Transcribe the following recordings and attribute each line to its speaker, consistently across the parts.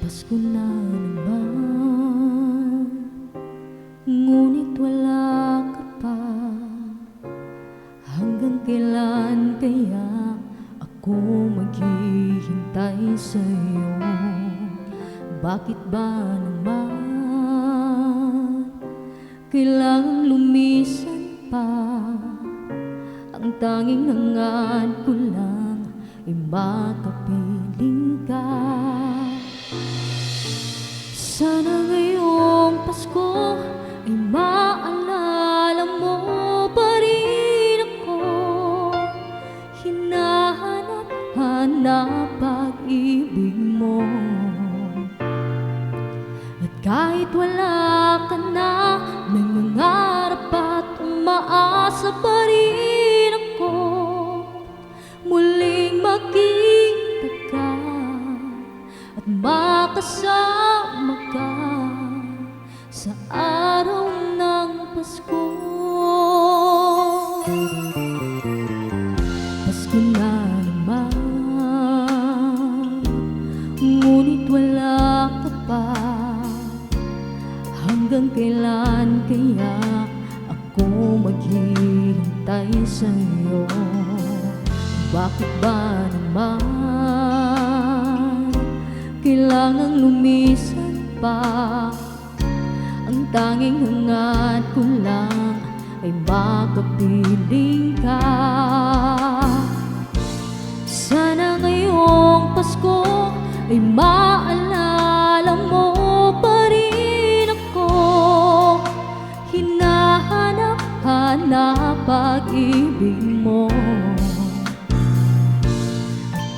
Speaker 1: Pasko na naman, ngunit wala ka pa. Hanggang kailan kaya ako maghihintay sa'yo? Bakit ba naman kailangang lumisan pa? Ang tanging hangad ko lang ay makapiling ka. Sana ngayong Pasko ay maalala mo pa rin ako. Hinahanap-hanap pag-ibig mo. At kahit wala ka na, nangangarap at umaasa pa rin ako. Muling makita ka at makasama ka sa araw ng Pasko. Pasko na naman, ngunit wala ka pa. Hanggang kailan kaya ako maghihintay sa'yo? Bakit ba naman kailangang lumisan pa? Ang tanging hangad ko lang ay makapiling ka. Sana ngayong Pasko ay maalala mo pa rin ako. Hinahanap-hanap pag-ibig mo.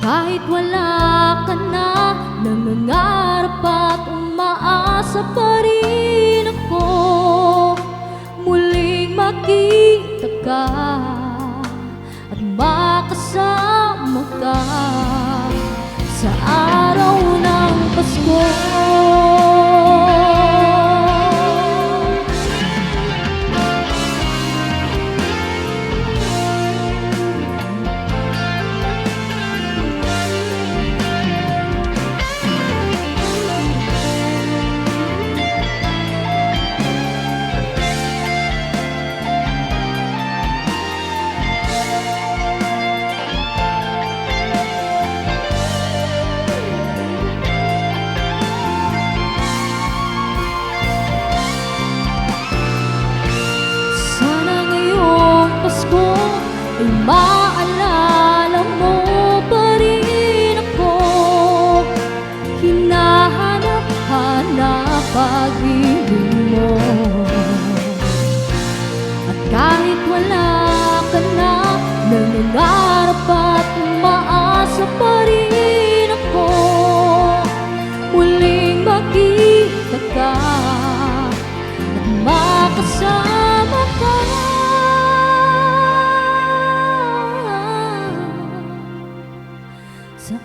Speaker 1: Kahit wala ka na, nangangarap at umaasa pa rin ako. Muling makita ka at makasama ka sa araw ng Pasko. Pasko ay maalala mo pa rin ako. Hinahanap-hanap pag-ibig mo. At kahit wala ka na, nangangarap at umaasa pa rin ako. Muling makita ka at makasama ka sa